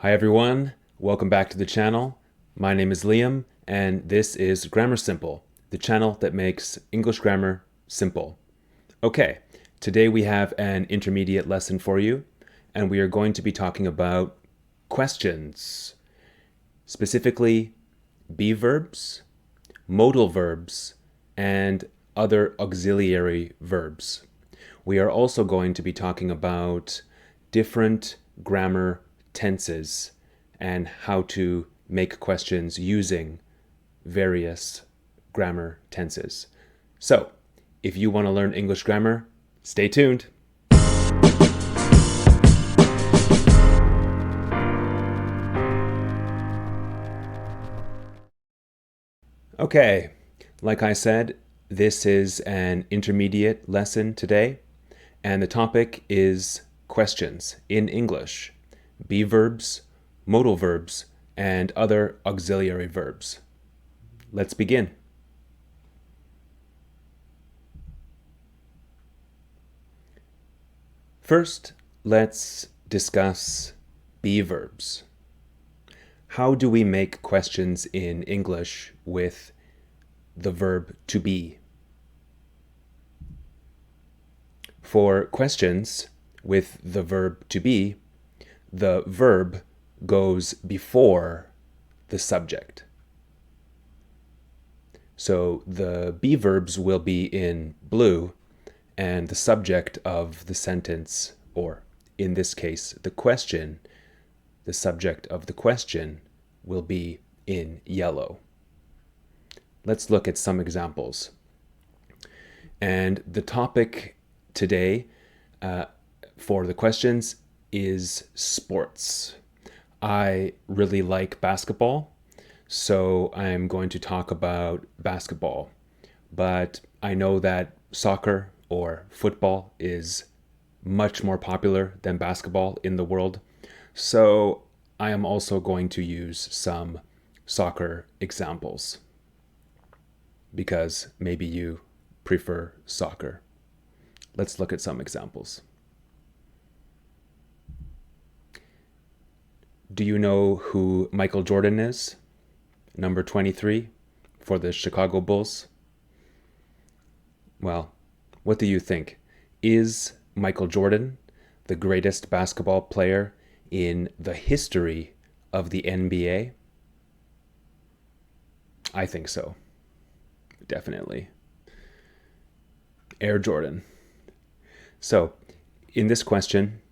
Hi everyone, welcome back to the channel. My name is Liam and this is Grammar Simple, the channel that makes English grammar simple. Okay, today we have an intermediate lesson for you and we are going to be talking about questions, specifically be verbs, modal verbs, and other auxiliary verbs. We are also going to be talking about different grammar tenses and how to make questions using various grammar tenses. So, if you want to learn English grammar, stay tuned. Okay, like I said, this is an intermediate lesson today, and the topic is questions in English, be verbs, modal verbs, and other auxiliary verbs. Let's begin. First, let's discuss be verbs. How do we make questions in English with the verb to be? For questions with the verb to be, the verb goes before the subject. So the be verbs will be in blue, and the subject of the sentence, or in this case, the question, the subject of the question will be in yellow. Let's look at some examples. And the topic today for the questions is sports. I really like basketball, so I'm going to talk about basketball. But I know that soccer or football is much more popular than basketball in the world. So I am also going to use some soccer examples because maybe you prefer soccer. Let's look at some examples. Do you know who Michael Jordan is? Number 23 for the Chicago Bulls? Well, what do you think? Is Michael Jordan the greatest basketball player in the history of the NBA? I think so. Definitely. Air Jordan. So, in this question,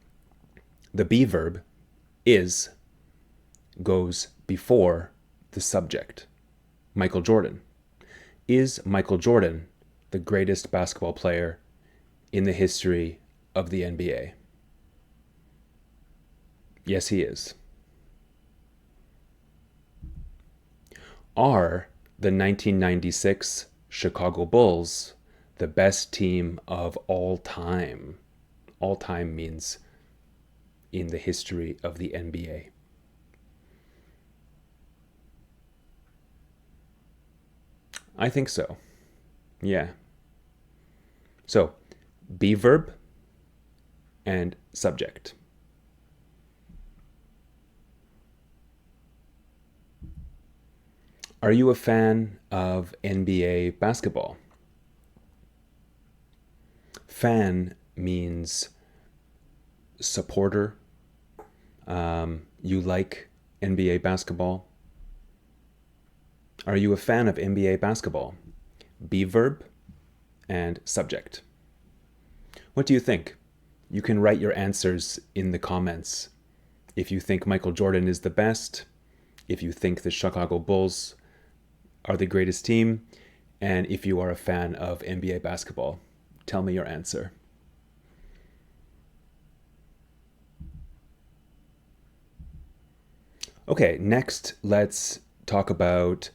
the be verb is goes before the subject. Michael Jordan. Is Michael Jordan the greatest basketball player in the history of the NBA? Yes, he is. Are the 1996 Chicago Bulls the best team of all time? All time means in the history of the NBA. I think so. Yeah. So, be verb and subject. Are you a fan of NBA basketball? Fan means supporter. You like NBA basketball. Are you a fan of NBA basketball? Be verb and subject. What do you think? You can write your answers in the comments. If you think Michael Jordan is the best, if you think the Chicago Bulls are the greatest team, and if you are a fan of NBA basketball. Tell me your answer. Okay, next let's talk about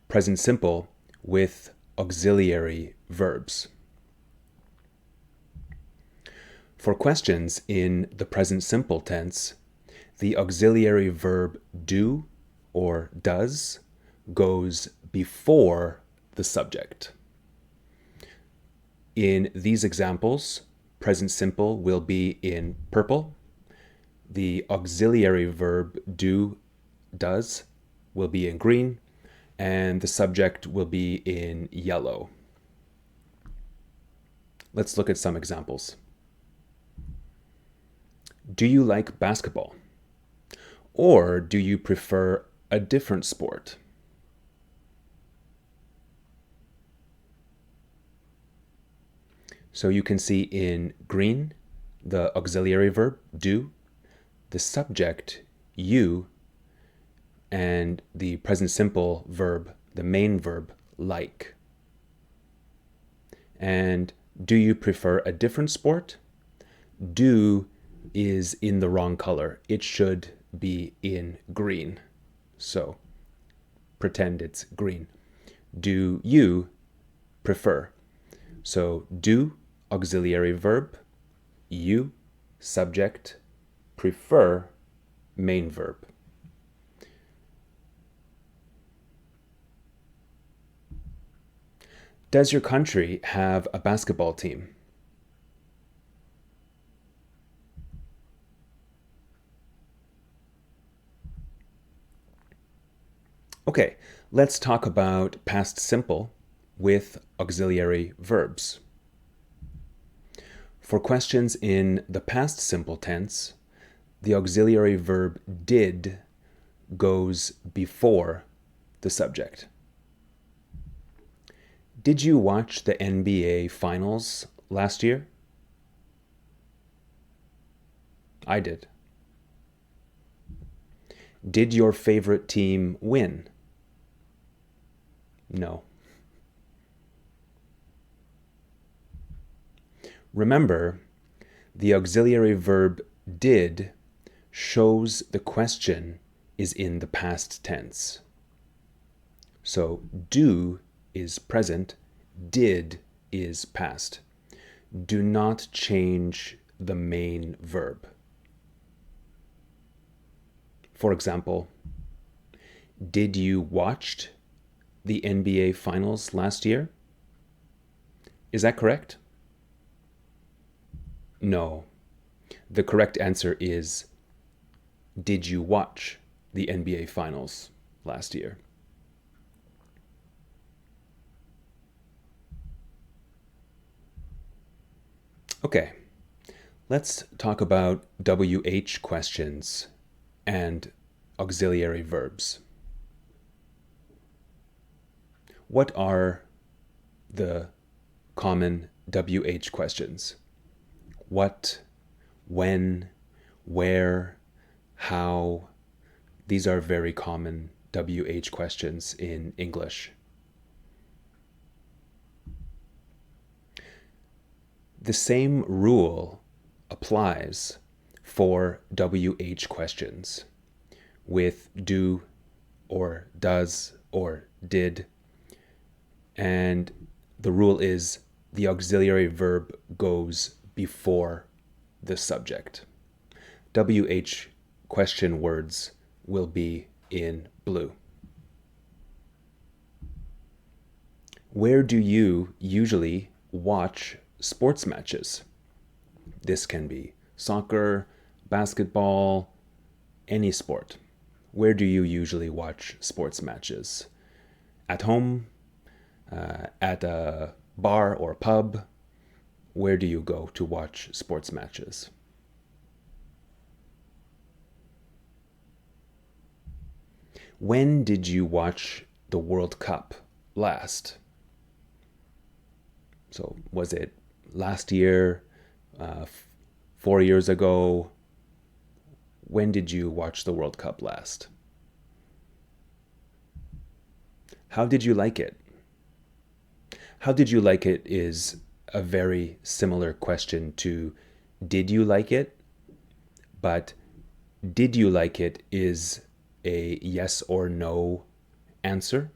present simple with auxiliary verbs. For questions in the present simple tense, the auxiliary verb do or does goes before the subject. In these examples, present simple will be in purple, the auxiliary verb do, does, will be in green, and the subject will be in yellow. Let's look at some examples. Do you like basketball? Or do you prefer a different sport? So you can see in green, the auxiliary verb, do, the subject, you, and the present simple verb, the main verb, like. And do you prefer a different sport? Do is in the wrong color. It should be in green. So pretend it's green. Do you prefer? So do, auxiliary verb, you, subject, prefer, main verb. Does your country have a basketball team? Okay, let's talk about past simple with auxiliary verbs. For questions in the past simple tense, the auxiliary verb did goes before the subject. Did you watch the NBA finals last year? I did. Did your favorite team win? No. Remember, the auxiliary verb did shows the question is in the past tense. So do is present, did is past. Do not change the main verb. For example, did you watch the NBA finals last year? Is that correct? No. The correct answer is, did you watch the NBA finals last year? Okay, let's talk about WH questions and auxiliary verbs. What are the common WH questions? What, when, where, how? These are very common WH questions in English. The same rule applies for WH questions with do or does or did. And the rule is the auxiliary verb goes before the subject. WH question words will be in blue. Where do you usually watch sports matches? This can be soccer, basketball, any sport. Where do you usually watch sports matches? At home? At a bar or pub? Where do you go to watch sports matches? When did you watch the World Cup last? So was it last year, 4 years ago? When did you watch the World Cup last? How did you like it? How did you like it is a very similar question to did you like it? But did you like it is a yes or no answer.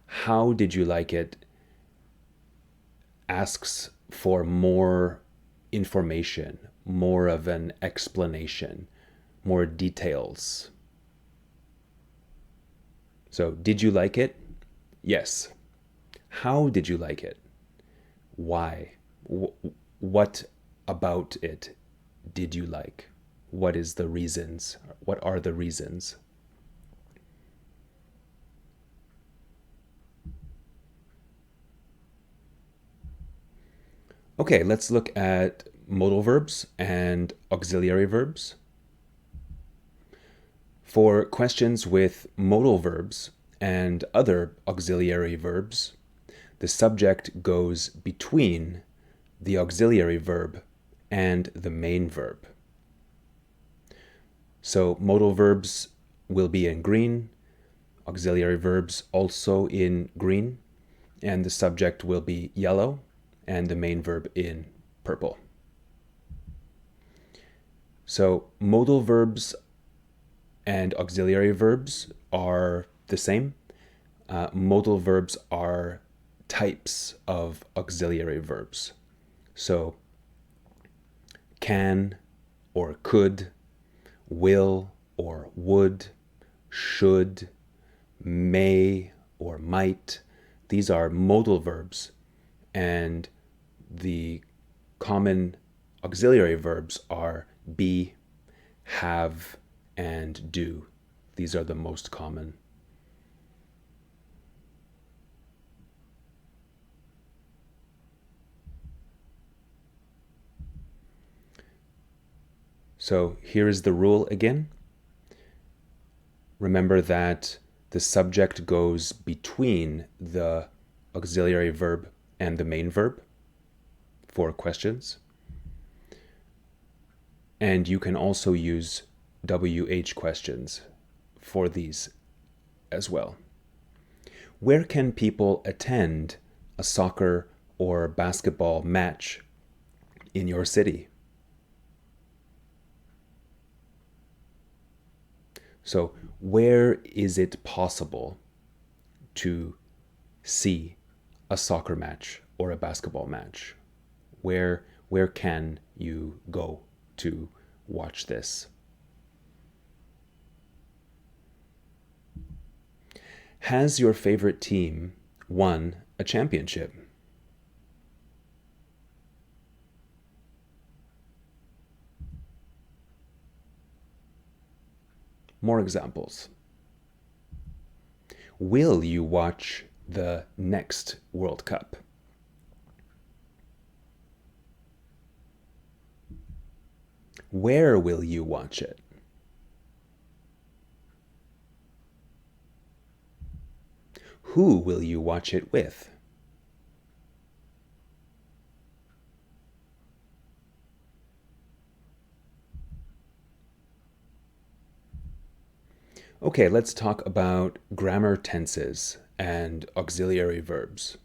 How did you like it asks for more information, more of an explanation, more details. So, did you like it? Yes. How did you like it? Why? What about it did you like? what is the reasons? What are the reasons? Okay, let's look at modal verbs and auxiliary verbs. For questions with modal verbs and other auxiliary verbs, the subject goes between the auxiliary verb and the main verb. So modal verbs will be in green, auxiliary verbs also in green, and the subject will be yellow and the main verb in purple. So modal verbs and auxiliary verbs are the same. Modal verbs are types of auxiliary verbs. So can or could, will or would, should, may or might. These are modal verbs, and the common auxiliary verbs are be, have, and do. These are the most common. So here is the rule again. Remember that the subject goes between the auxiliary verb and the main verb for questions. And you can also use WH questions for these as well. Where can people attend a soccer or basketball match in your city? So, where is it possible to see a soccer match or a basketball match? Where can you go to watch this? Has your favorite team won a championship? More examples. Will you watch the next World Cup? Where will you watch it? Who will you watch it with? Okay, let's talk about grammar tenses and auxiliary verbs.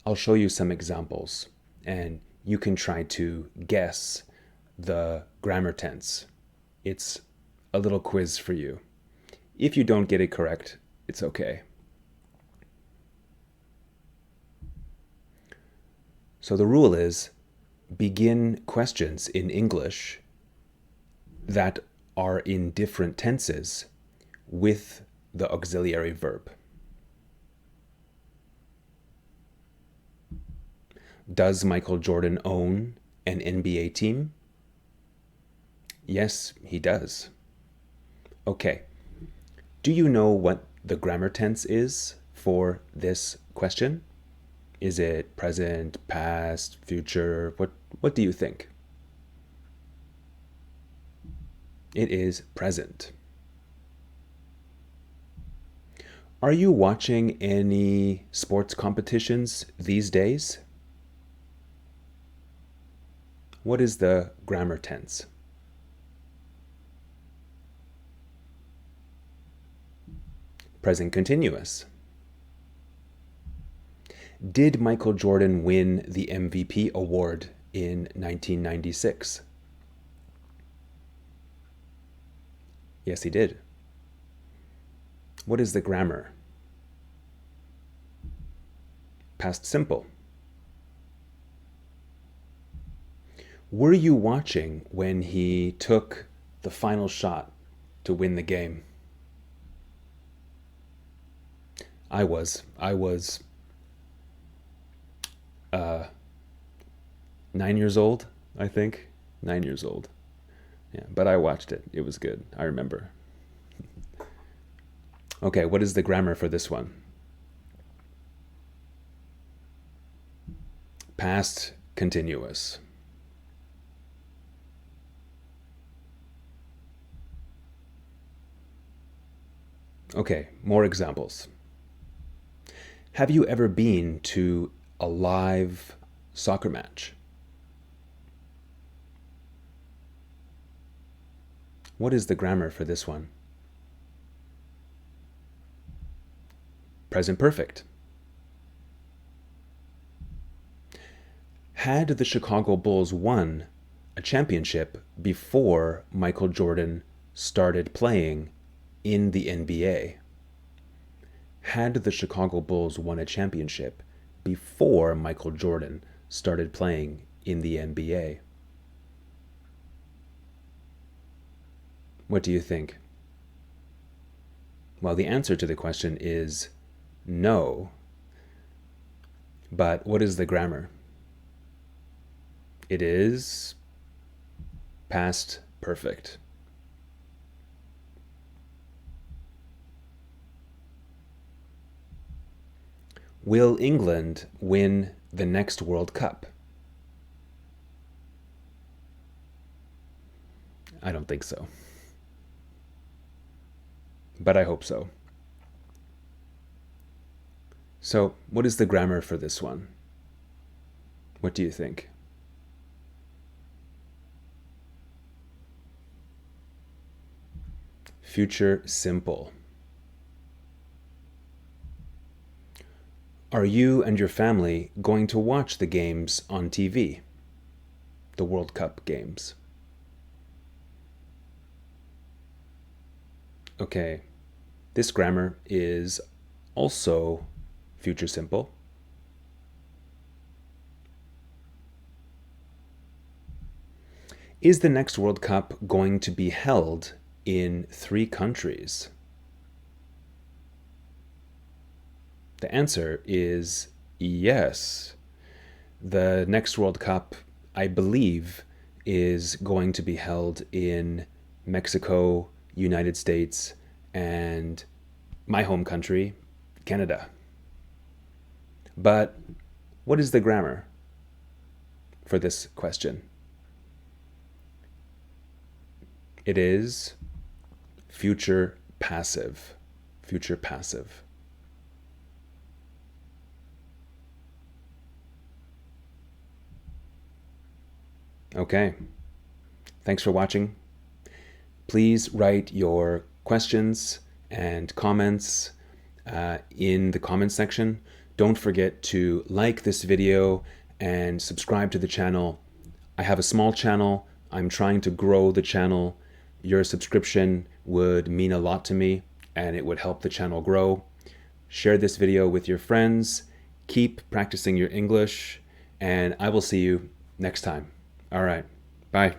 I'll show you some examples, and you can try to guess the grammar tense. It's a little quiz for you. If you don't get it correct, it's okay. So the rule is begin questions in English that are in different tenses with the auxiliary verb. Does Michael Jordan own an NBA team? Yes, he does. Okay. Do you know what the grammar tense is for this question? Is it present, past, future? What do you think? It is present. Are you watching any sports competitions these days? What is the grammar tense? Present continuous. Did Michael Jordan win the MVP award in 1996? Yes, he did. What is the grammar? Past simple. Were you watching when he took the final shot to win the game? I was 9 years old, I think. 9 years old. Yeah, but I watched it. It was good. I remember. Okay, what is the grammar for this one? Past continuous. Okay, more examples. Have you ever been to a live soccer match? What is the grammar for this one? Present perfect. Had the Chicago Bulls won a championship before Michael Jordan started playing in the NBA? Had the Chicago Bulls won a championship before Michael Jordan started playing in the NBA? What do you think? Well, the answer to the question is no. But what is the grammar? It is past perfect. Will England win the next World Cup? I don't think so. But I hope so. So, what is the grammar for this one? What do you think? Future simple. Are you and your family going to watch the games on TV? The World Cup games. Okay, this grammar is also future simple. Is the next World Cup going to be held in 3 countries? The answer is yes. The next World Cup, I believe, is going to be held in Mexico, United States, and my home country, Canada. But what is the grammar for this question? It is future passive. Future passive. Okay. Thanks for watching. Please write your questions and comments in the comments section. Don't forget to like this video and subscribe to the channel. I have a small channel. I'm trying to grow the channel. Your subscription would mean a lot to me and it would help the channel grow. Share this video with your friends. Keep practicing your English and I will see you next time. All right. Bye.